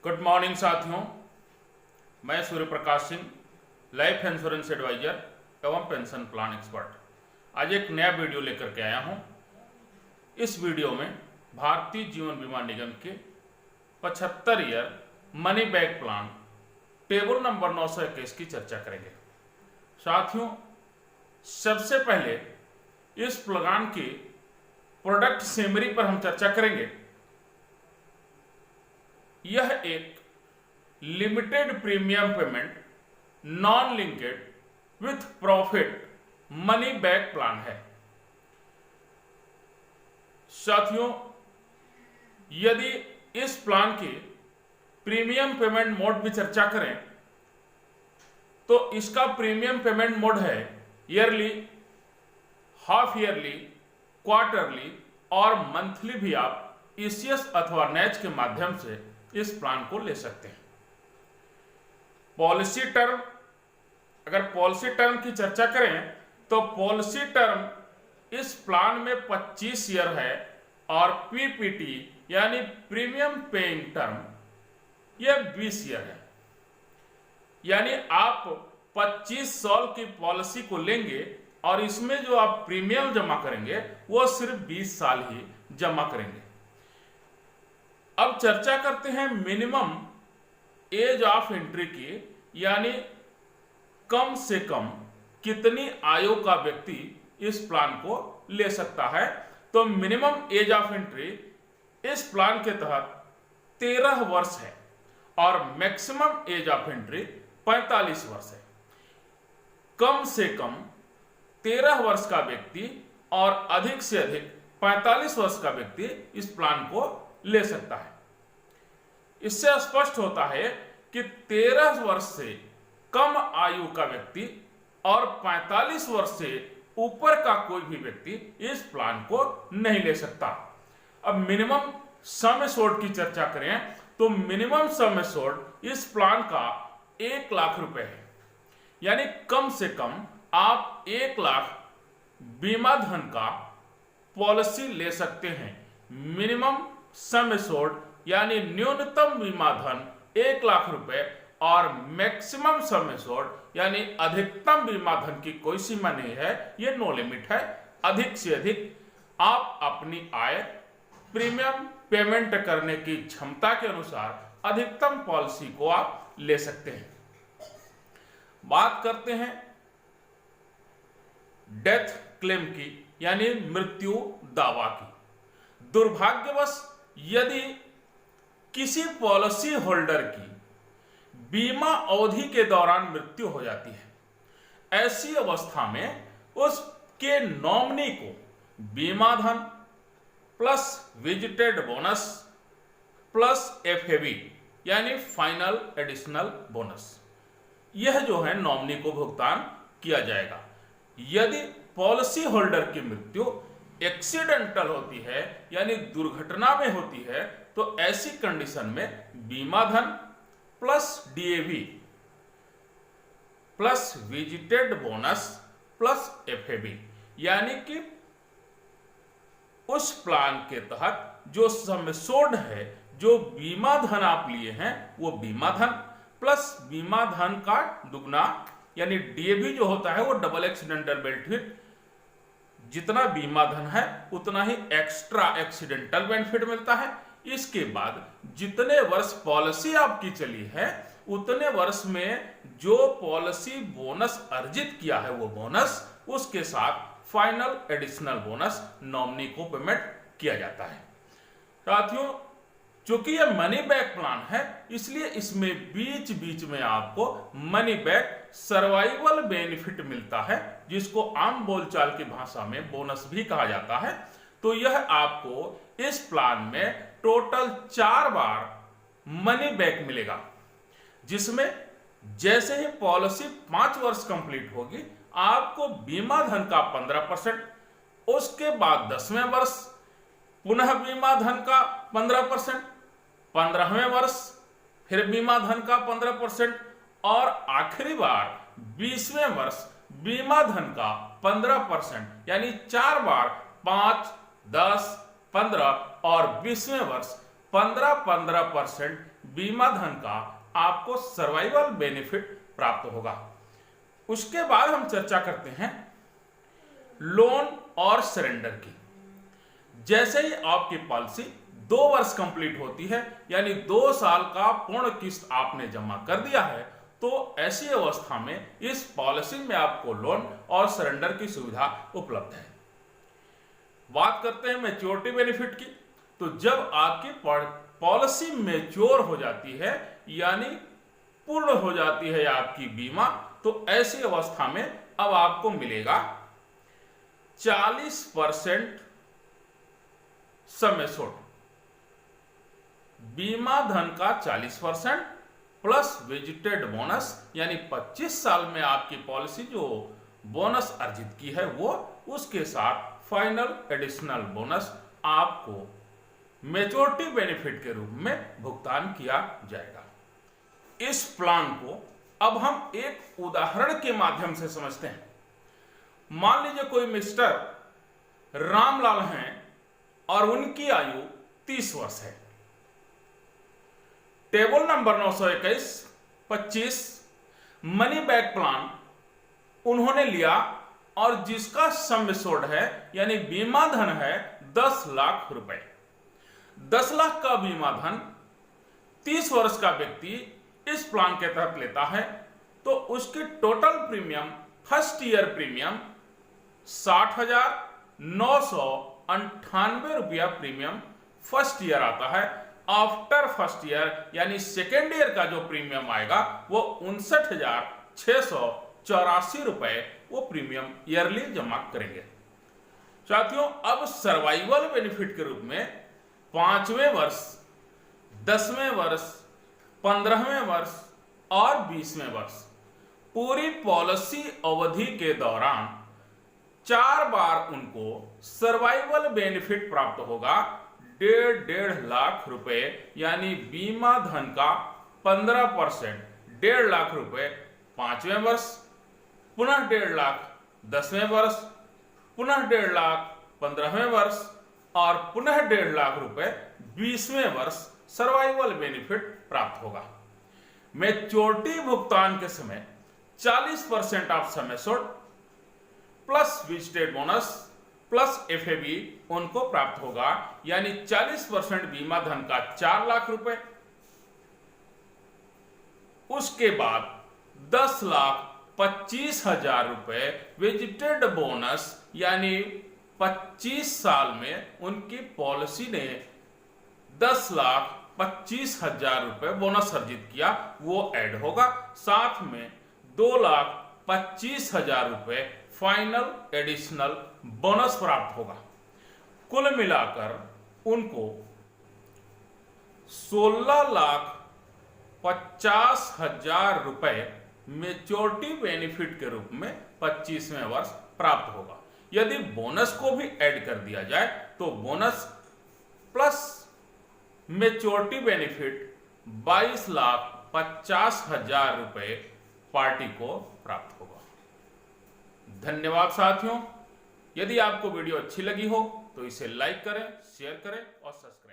Good morning साथियों, मैं Surya Prakash Singh, life insurance adviser एवं पेंशन प्लान एक्सपर्ट आज एक नया वीडियो लेकर के आया हूं। इस वीडियो में भारतीय जीवन बीमा निगम के 75 year money back plan table number 921 की चर्चा करेंगे। साथियों, सबसे पहले इस प्लान की प्रोडक्ट समरी पर हम चर्चा करेंगे। यह एक limited premium payment non linked with profit money back plan है। साथियों, यदि इस प्लान की प्रीमियम पेमेंट मोड भी चर्चा करें तो इसका प्रीमियम पेमेंट मोड है ईयरली, हाफ ईयरली, क्वार्टरली और मंथली भी आप ईसीएस अथवा नेच के माध्यम से इस प्लान को ले सकते हैं। पॉलिसी टर्म, अगर पॉलिसी टर्म की चर्चा करें तो पॉलिसी टर्म इस प्लान में 25 ईयर है और पीपीटी यानी प्रीमियम पेइंग टर्म यह 20 ईयर है। यानी आप 25 साल की पॉलिसी को लेंगे और इसमें जो आप प्रीमियम जमा करेंगे वो सिर्फ 20 साल ही जमा करेंगे। अब चर्चा करते हैं मिनिमम एज ऑफ एंट्री की, यानी कम से कम कितनी आयु का व्यक्ति इस प्लान को ले सकता है। तो मिनिमम एज ऑफ एंट्री इस प्लान के तहत 13 वर्ष है और मैक्सिमम एज ऑफ एंट्री 45 वर्ष है। कम से कम 13 वर्ष का व्यक्ति और अधिक से अधिक 45 वर्ष का व्यक्ति इस प्लान को ले सकता है। इससे स्पष्ट होता है कि 13 वर्ष से कम आयु का व्यक्ति और 45 वर्ष से ऊपर का कोई भी व्यक्ति इस प्लान को नहीं ले सकता। अब मिनिमम सम एश्योर्ड की चर्चा करें तो मिनिमम सम एश्योर्ड इस प्लान का 1 लाख रुपए है। यानी कम से कम आप 1 लाख बीमा धन का पॉलिसी ले सकते हैं। मिनिमम सम एश्योर्ड यानी न्यूनतम बीमा धन 1 लाख रुपए और मैक्सिमम सम एश्योर्ड यानी अधिकतम बीमा धन की कोई सीमा नहीं है, ये नो लिमिट है। अधिक से अधिक आप अपनी आय, प्रीमियम पेमेंट करने की क्षमता के अनुसार अधिकतम पॉलिसी को आप ले सकते हैं। बात करते हैं डेथ क्लेम की, यानी मृत्यु दावा की। दुर्भाग्यवश यदि किसी पॉलिसी होल्डर की बीमा अवधि के दौरान मृत्यु हो जाती है, ऐसी अवस्था में उसके नॉमिनी को बीमा धन plus visited bonus plus FAB यानी फाइनल एडिशनल बोनस, यह जो है नॉमिनी को भुगतान किया जाएगा। यदि पॉलिसी होल्डर की मृत्यु एक्सीडेंटल होती है यानी दुर्घटना में होती है तो ऐसी कंडीशन में बीमा धन plus DAV plus visited bonus plus FAB यानी कि उस प्लान के तहत जो सम एश्योर्ड है, जो बीमा धन आप लिए हैं वो बीमा धन प्लस बीमा धन का दुगना यानी डीएवी जो होता है वो डबल एक्सीडेंटल बेनिफिट, जितना बीमा धन है उतना ही एक्स्ट्रा एक्सीडेंटल बेनिफिट मिलता है। इसके बाद जितने वर्ष पॉलिसी आपकी चली है उतने वर्ष में जो पॉलिसी बोनस अर्जित किया है वो बोनस, उसके साथ फाइनल एडिशनल बोनस नॉमिनी को पेमेंट किया जाता है। साथियों, चूंकि यह मनी बैक प्लान है इसलिए इसमें बीच बीच में आपको मनी बैक सर्वाइवल बेनिफिट मिलता है, जिसको आम बोलचाल की भाषा में बोनस भी कहा जाता है। तो यह आपको इस प्लान में टोटल 4 बार मनी बैक मिलेगा, जिसमें जैसे ही पॉलिसी 5 वर्ष कंप्लीट होगी आपको बीमा धन का 15%, उसके बाद 10वें वर्ष पुनः बीमा धन का 15%, 15वें वर्ष फिर बीमा धन का 15% और आखिरी बार 20वें वर्ष बीमा धन का 15%, यानी 4 बार 5, 10, 15 और 20वें वर्ष 15% बीमा धन का आपको सर्वाइवल बेनिफिट प्राप्त होगा। उसके बाद हम चर्चा करते हैं लोन और सरेंडर की। जैसे ही आपकी पॉलिसी 2 वर्ष कंप्लीट होती है, यानी 2 साल का पूर्ण किस्त आपने जमा कर दिया है, तो ऐसी अवस्था में इस पॉलिसी में आपको लोन और सरेंडर की सुविधा उपलब्ध है। बात करते हैं मैच्योरिटी बेनिफिट की। तो जब आपकी पॉलिसी मैच्योर हो जाती है, यानी पूर्ण हो जाती है आपकी बीमा, तो ऐसी अवस्था में अब आपको मिलेगा 40% सम एश्योर्ड, बीमा धन का 40% प्लस वेजिटेड बोनस, यानी 25 साल में आपकी पॉलिसी जो बोनस अर्जित की है वो, उसके साथ फाइनल एडिशनल बोनस आपको मैच्योरिटी बेनिफिट के रूप में भुगतान किया जाएगा। इस प्लान को अब हम एक उदाहरण के माध्यम से समझते हैं। मान लीजिए कोई मिस्टर रामलाल हैं और उनकी आयु 30 वर्ष है। Table number 921-25 money back plan उन्होंने लिया और जिसका सम एश्योर्ड है, यानी बीमा धन है 10 लाख रुपए। 10 लाख का बीमा धन 30 वर्ष का व्यक्ति इस प्लान के तहत लेता है, तो उसकी total premium, first year premium 60,998 रुपया प्रीमियम फर्स्ट ईयर आता है। आफ्टर फर्स्ट ईयर यानी सेकेंड ईयर का जो प्रीमियम आएगा वो 59,684 रुपए वो प्रीमियम ईयरली जमा करेंगे। साथियों, अब सर्वाइवल बेनिफिट के रूप में 5वें वर्ष, 10वें वर्ष, 15वें वर्ष और 20वें वर्ष पूरी पॉलिसी अवधि के दौरान 4 बार उनको सर्वाइवल बेनिफिट प्राप्त होगा। 1.5 लाख रुपए, यानी बीमा धन का 15%, 1.5 लाख रुपए 5वें वर्ष, पुनः 1.5 लाख 10वें वर्ष, पुनः 1.5 लाख 15वें वर्ष और पुनः 1.5 लाख रुपए 20वें वर्ष सर्वाइवल बेनिफिट प्राप्त होगा। मैच्योरिटी भुगतान के समय 40% of sum assured plus vested bonus plus FAB उनको प्राप्त होगा, यानी 40% बीमा धन का 4 लाख रुपए। उसके बाद 10,25,000 रुपए वेजिटेड बोनस, यानी 25 साल में उनकी पॉलिसी ने 10,25,000 रुपए बोनस अर्जित किया, वो ऐड होगा। साथ में 2,25,000 रुपए फाइनल एडिशनल बोनस प्राप्त होगा। कुल मिलाकर उनको 16,50,000 रुपए मैच्योरिटी बेनिफिट के रूप में 25वें वर्ष प्राप्त होगा। यदि बोनस को भी ऐड कर दिया जाए तो बोनस प्लस मैच्योरिटी बेनिफिट 22,50,000 रुपए पार्टी को प्राप्त होगा। धन्यवाद साथियों। यदि आपको वीडियो अच्छी लगी हो तो इसे लाइक करें, शेयर करें और सब्सक्राइब